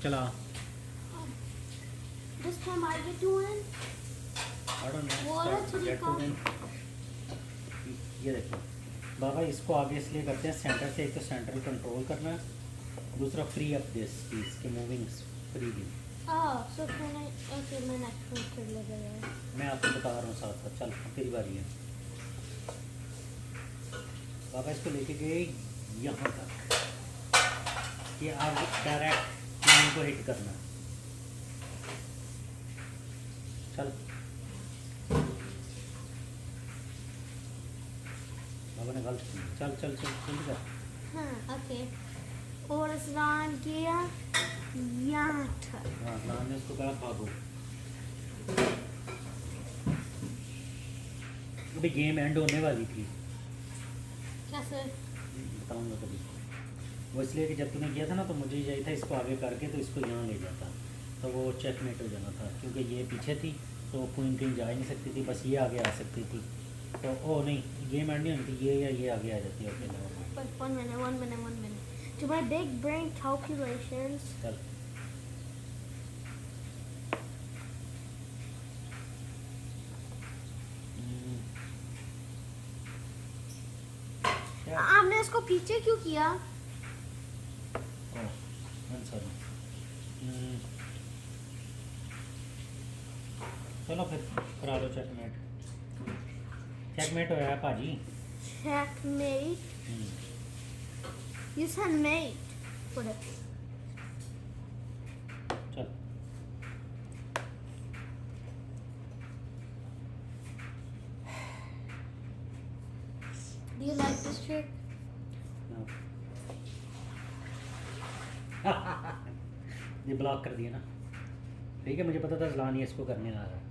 चला This time I get to win. I don't know, What start, to get to do? win. ये देखो बाबा, इसको आगे इसलिए करते हैं सेंटर से, एक तो सेंट्रल कंट्रोल करना है, दूसरा फ्री अप दिस पीस के moving freely. Oh, so can I? Okay, my next one could live there. मैं आपको बता रहा हूँ साथ साथ। चल तेरी बारी है बाबा, इसको लेके गए यहाँ तक कि आप डायरेक्ट इनको हिट करना है। चल बाबा ने गलत की। चल चल चल जल्दी कर। हाँ, okay. और स्नान किया यहाँ था। हाँ नाम ने उसको कहा भागो। अभी गेम एंड होने वाली थी, कैसे? बताऊंगा कभी। वो इसलिए कि जब तूने किया था ना तो मुझे यही था इसको आगे करके तो इसको यहाँ ले जाता तो वो चेकमेट हो जाना था, क्योंकि ये पीछे थी तो क्वीन कहीं जा ही नहीं सकती थी, बस ये आगे आ सकती थी। तो ओ नहीं, गेम एंड नहीं होती, ये या ये आगे आ जाती है। Okay But 1 minute. To my big brain calculations. चल आपने इसको पीछे क्यों किया? सॉरी। चलो फिर करा लो चेकमेट। चेकमेट हो है भाजी। Checkmate. You said mate. Put it. चल Do you like this trick? ये ब्लॉक कर दिया ना, ठीक है। मुझे पता था जलान ये इसको करने आ रहा है।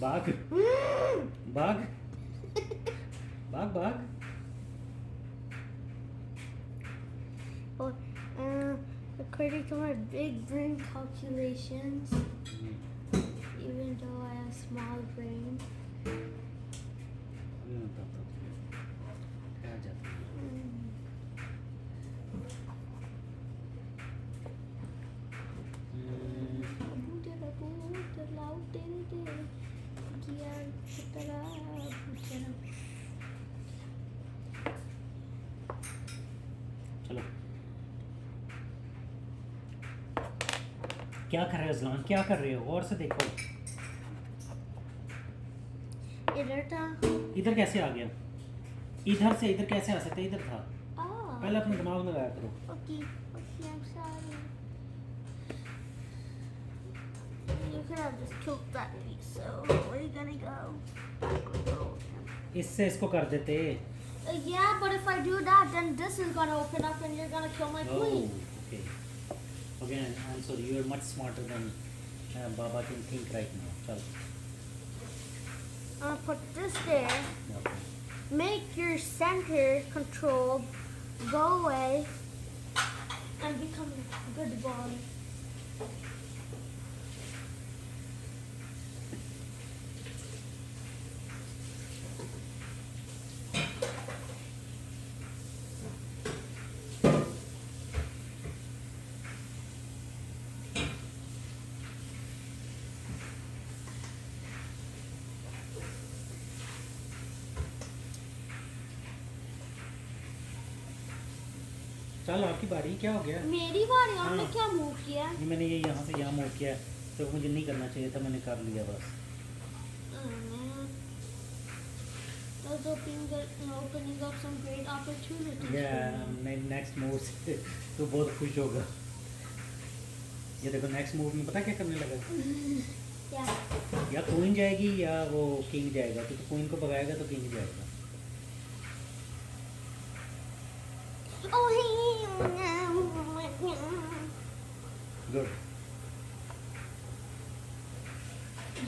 भाग भाग भाग भाग। Oh, according to my big brain calculations, even though I have small brain. क्या जाता है? चलो क्या कर रहे हो अजलान, क्या कर रहे हो? और से देखो इधर था। इधर कैसे आ गया? इधर से इधर कैसे आ सकते? इधर था। Oh. पहले अपने दिमाग में लगाया करो। Okay, I'm sorry. You could have just killed that piece. So where are you gonna go? इससे इसको कर देते। Yeah, but if I do that, then this is gonna open up and you're gonna kill my queen. Okay. Again, I'm sorry. You are much smarter than Baba can think right now. चल। I'm gonna put this there. Okay. Make your center control go away and become a good ball. चल आपकी बारी। क्या हो गया? मेरी बारी। आपने हाँ। क्या मूव किया? ये मैंने ये यहाँ से यहाँ मूव किया है, तो मुझे नहीं करना चाहिए था, मैंने कर लिया बस। Those opening up some great opportunities. या नेक्स्ट मूव से तो बहुत खुश होगा। ये देखो नेक्स्ट मूव में पता क्या करने लगा? Yeah. या क्वीन जाएगी या वो किंग जाएगा, तो क्वीन को भगाएगा तो किंग जाएगा। Good.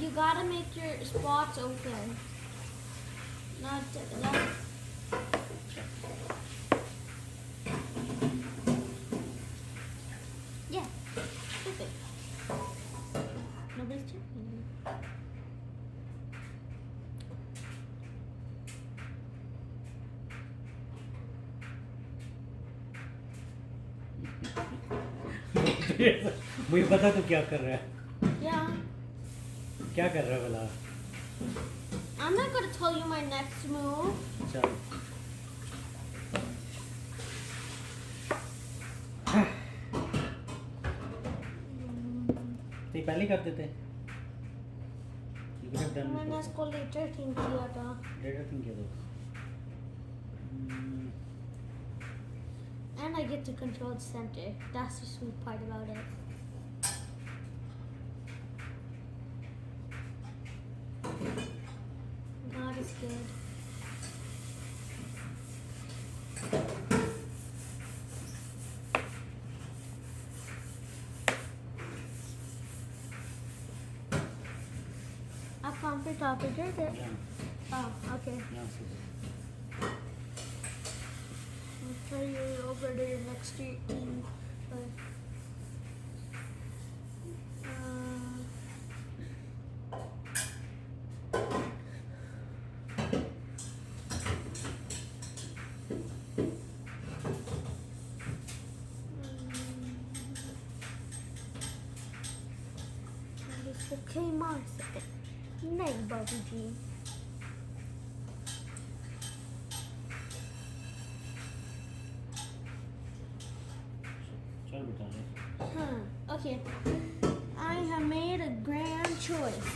You gotta make your spots open. Not yeah. Stupid. Nobody's checking you. मुझे पता तू क्या कर रहा है, Yeah. क्या कर रहा है भला। I'm not gonna tell you my next move. चल तो ये पहले ही कर देते। You could have done मैंने before. इसको later think किया था. Later think किया तो। And I get to control the center. That's the sweet part about it. God is good. आप कहाँ पे टॉपिक है? यहाँ Oh, okay. यहाँ से I'll tell you over the next team. But, इसको मार सकते नहीं बाबू जी. चल बेटा ले। Okay. I have made a grand choice.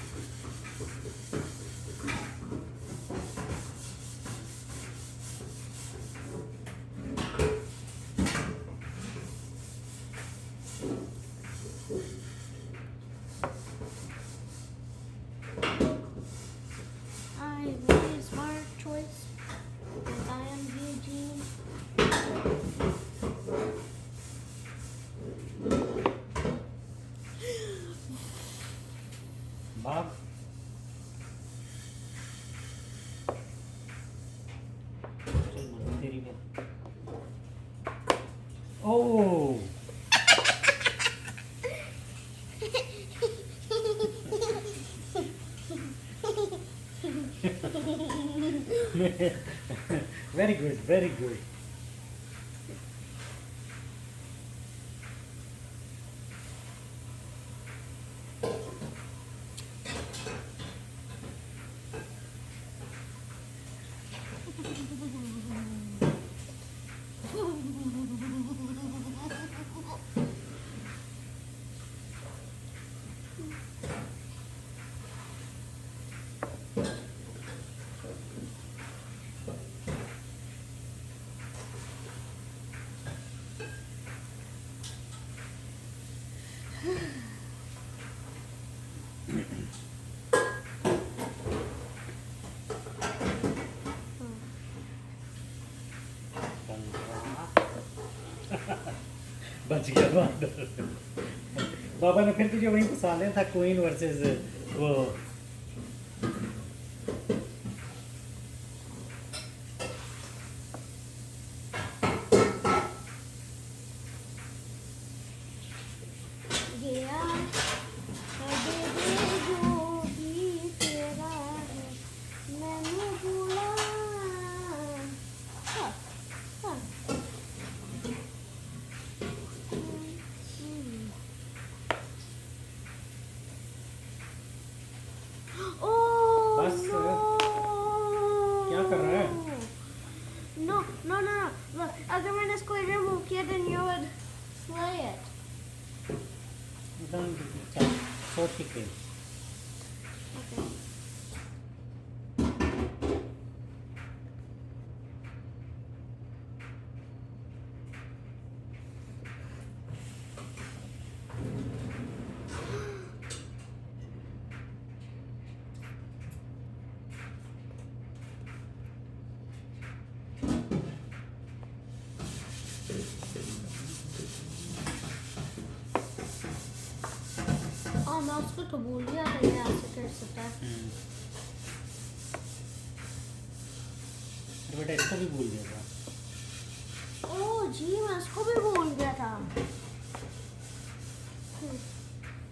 I made a smart choice. Because I am Eugene. भाग। चल मर्जी तेरी पे। ओह very good, very good. बच गया बादल। बाबा ने फिर तुझे वहीं फंसा लिया था, क्वीन वर्सेस वो। गया अबे जो भी तेरा है मैंने भूला. हाँ, हाँ. Oh, बस, no. क्या कर रहा है? No, no, no, no. Look, अगर मैंने इसको इधर मूव किया then you would slay it. एकदम चल, सोच के खेल। Okay. मैं उसको तो भूल गया था ये ऐसे कर सकता है. अरे बेटा इसको भी भूल गया था। ओह जी मैं उसको भी भूल गया था.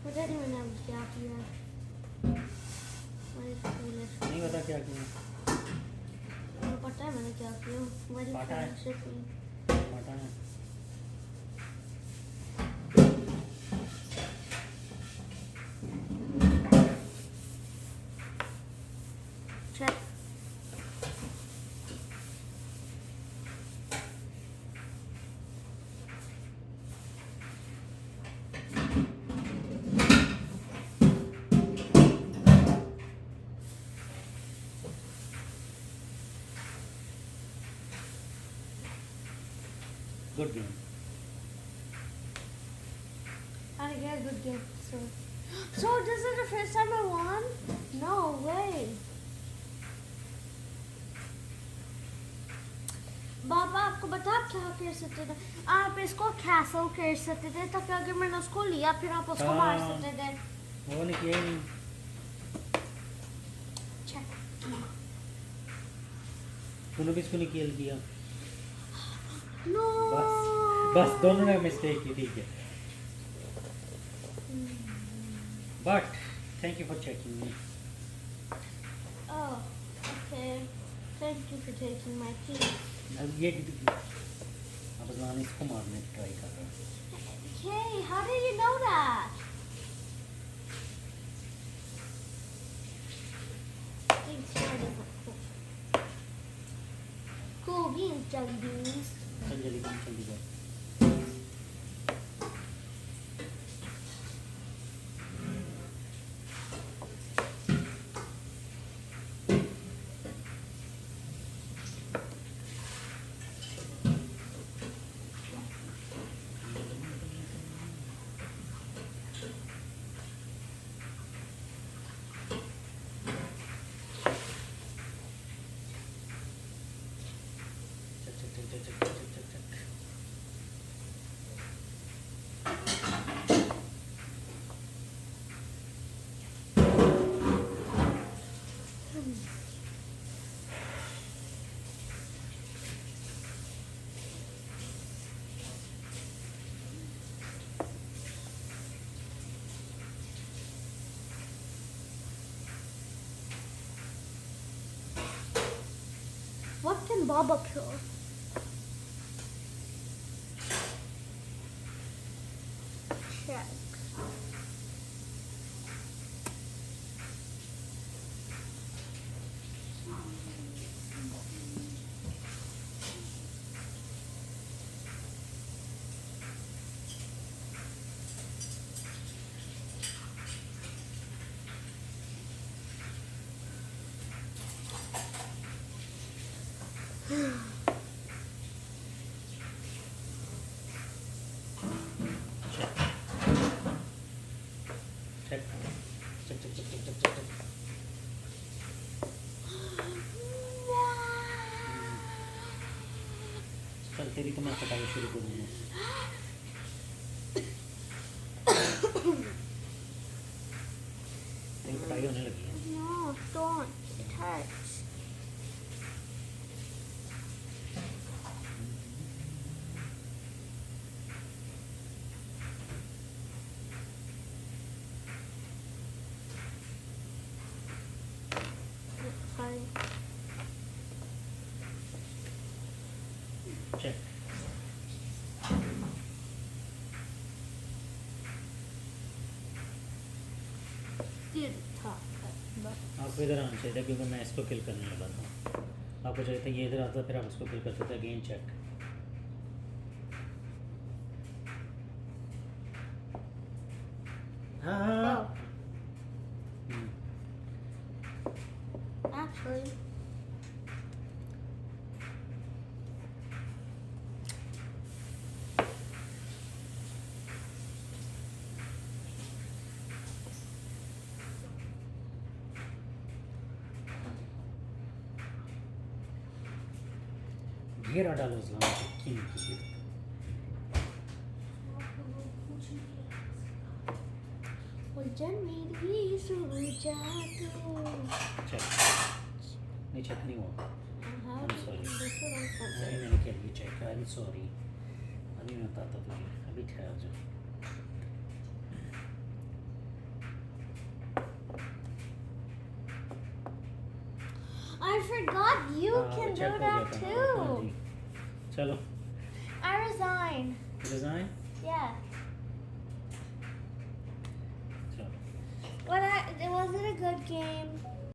पता नहीं मैंने अब क्या किया. नहीं पता क्या किया। मुझे पता है मैंने क्या किया. मेरी पता है। फ्रेंडशिप हुई. पता है। Good game. I get a good game. So this is the first time I won? No way. बाबा आपको बता आप क्या कर सकते थे आप इसको कैसल कर सकते थे ताकि अगर मैंने उसको लिया फिर आप उसको मार सकते थे वो नहीं किया ही नहीं. Check. तूने भी इसको नहीं किया. No. बस दोनों ने मिस्टेक की. ठीक है. But thank you for checking me. Oh, okay. Thank you for taking my piece. अब ये अब अजमान इसको मारने की ट्राई कर रहा है. Okay, how did you know that? Thanks for this. Cool beans, jelly beans. चल जल्दी कर. चक. What can Baba kill? Check. चल तेरी तो मैं पटाई शुरू करूँगा. तेरी पटाई होने लगी है. No, don't. It hurts. Sorry. Check. Did talk, but आपको इधर आना चाहिए था क्योंकि मैं इसको किल करने लगा था. आपको चाहिए था ये इधर आता फिर आप इसको किल करते थे. Again check. हाँ. oh, actually, घेरा डालो इस्लाम की उलझन मेरी सुलझा दो. चेक. नहीं चेक नहीं हुआ. How I'm did sorry. this one also? मैंने क्या ये चेक. I am sorry. अभी मैं बताता तुझे. अभी ठहर जा. I forgot you हाँ, can check do हो गया that था. हाँ too. जी. चलो. I resign. डिज़ाइन. Yeah. चलो. It wasn't a good game.